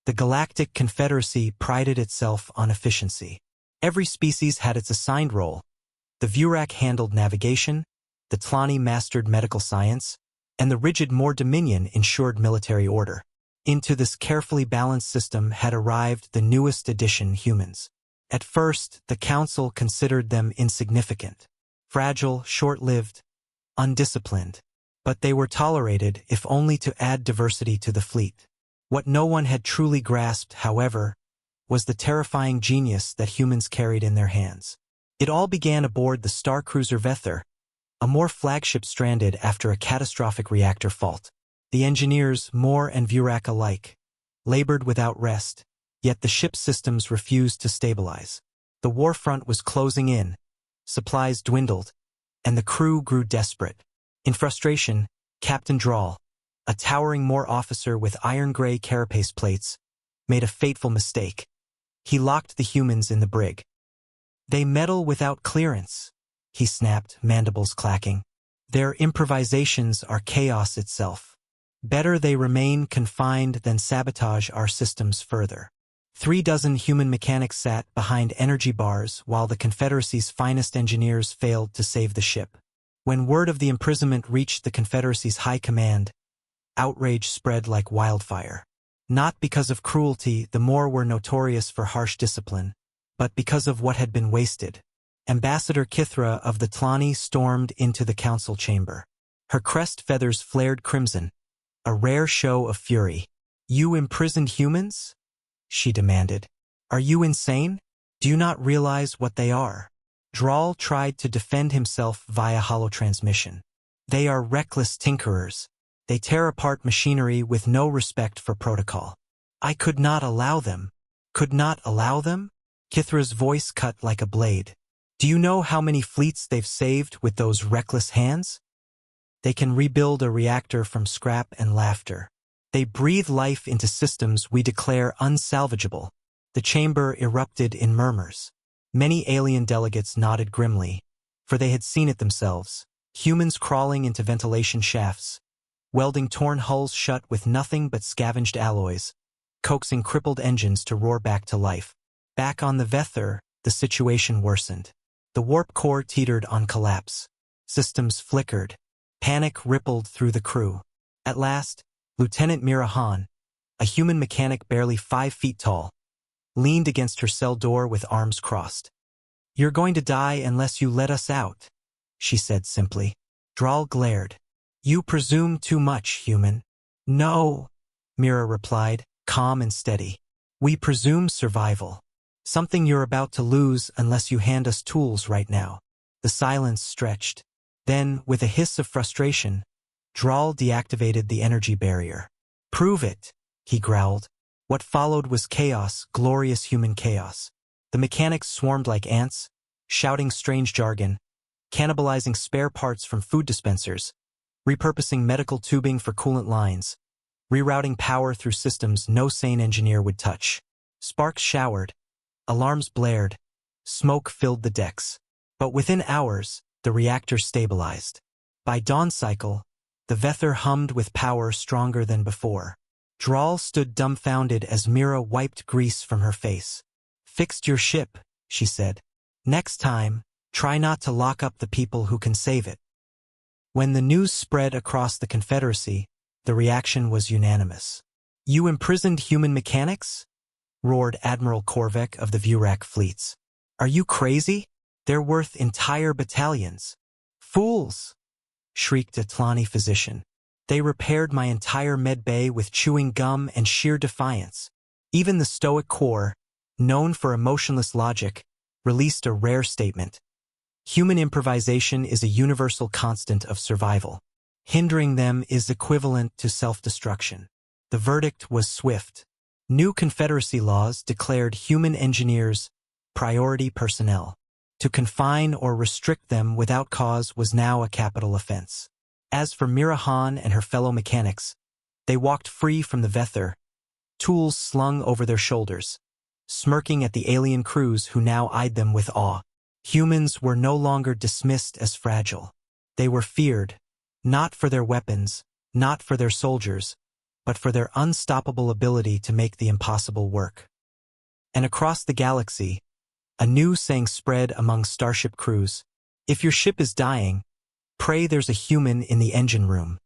The Galactic Confederacy prided itself on efficiency. Every species had its assigned role. The Vurak handled navigation, the Tlani mastered medical science, and the rigid More Dominion ensured military order. Into this carefully balanced system had arrived the newest addition, humans. At first, the Council considered them insignificant, fragile, short-lived, undisciplined. But they were tolerated, if only to add diversity to the fleet. What no one had truly grasped, however, was the terrifying genius that humans carried in their hands. It all began aboard the star cruiser Vether, a More flagship stranded after a catastrophic reactor fault. The engineers, More and Vurak alike, labored without rest, yet the ship's systems refused to stabilize. The war front was closing in, supplies dwindled, and the crew grew desperate. In frustration, Captain Drawl, a towering More officer with iron-gray carapace plates, made a fateful mistake. He locked the humans in the brig. "They meddle without clearance," he snapped, mandibles clacking. "Their improvisations are chaos itself. Better they remain confined than sabotage our systems further." 36 human mechanics sat behind energy bars while the Confederacy's finest engineers failed to save the ship. When word of the imprisonment reached the Confederacy's high command, outrage spread like wildfire. Not because of cruelty, the More were notorious for harsh discipline, but because of what had been wasted. Ambassador Kithra of the Tlani stormed into the council chamber. Her crest feathers flared crimson, a rare show of fury. "You imprisoned humans?" she demanded. "Are you insane? Do you not realize what they are?" Drawl tried to defend himself via holotransmission. "They are reckless tinkerers. They tear apart machinery with no respect for protocol. I could not allow them." "Could not allow them?" Kithra's voice cut like a blade. "Do you know how many fleets they've saved with those reckless hands? They can rebuild a reactor from scrap and laughter. They breathe life into systems we declare unsalvageable." The chamber erupted in murmurs. Many alien delegates nodded grimly, for they had seen it themselves. Humans crawling into ventilation shafts, welding torn hulls shut with nothing but scavenged alloys, coaxing crippled engines to roar back to life. Back on the Vether, the situation worsened. The warp core teetered on collapse. Systems flickered. Panic rippled through the crew. At last, Lieutenant Mirahan, a human mechanic barely 5 feet tall, leaned against her cell door with arms crossed. "You're going to die unless you let us out," she said simply. Drawl glared. "You presume too much, human." "No," Mira replied, calm and steady. "We presume survival. Something you're about to lose unless you hand us tools right now." The silence stretched. Then, with a hiss of frustration, Drawl deactivated the energy barrier. "Prove it," he growled. What followed was chaos, glorious human chaos. The mechanics swarmed like ants, shouting strange jargon, cannibalizing spare parts from food dispensers, repurposing medical tubing for coolant lines, rerouting power through systems no sane engineer would touch. Sparks showered, alarms blared, smoke filled the decks. But within hours, the reactor stabilized. By dawn cycle, the Vether hummed with power stronger than before. Drawl stood dumbfounded as Mira wiped grease from her face. "Fixed your ship," she said. "Next time, try not to lock up the people who can save it." When the news spread across the Confederacy, the reaction was unanimous. "You imprisoned human mechanics?" roared Admiral Korvek of the Vurak fleets. "Are you crazy? They're worth entire battalions." "Fools!" shrieked a Tlani physician. "They repaired my entire med bay with chewing gum and sheer defiance." Even the Stoic Corps, known for emotionless logic, released a rare statement. "Human improvisation is a universal constant of survival. Hindering them is equivalent to self-destruction." The verdict was swift. New Confederacy laws declared human engineers priority personnel. To confine or restrict them without cause was now a capital offense. As for Mirahan and her fellow mechanics, they walked free from the Vether, tools slung over their shoulders, smirking at the alien crews who now eyed them with awe. Humans were no longer dismissed as fragile. They were feared, not for their weapons, not for their soldiers, but for their unstoppable ability to make the impossible work. And across the galaxy, a new saying spread among starship crews: if your ship is dying, pray there's a human in the engine room.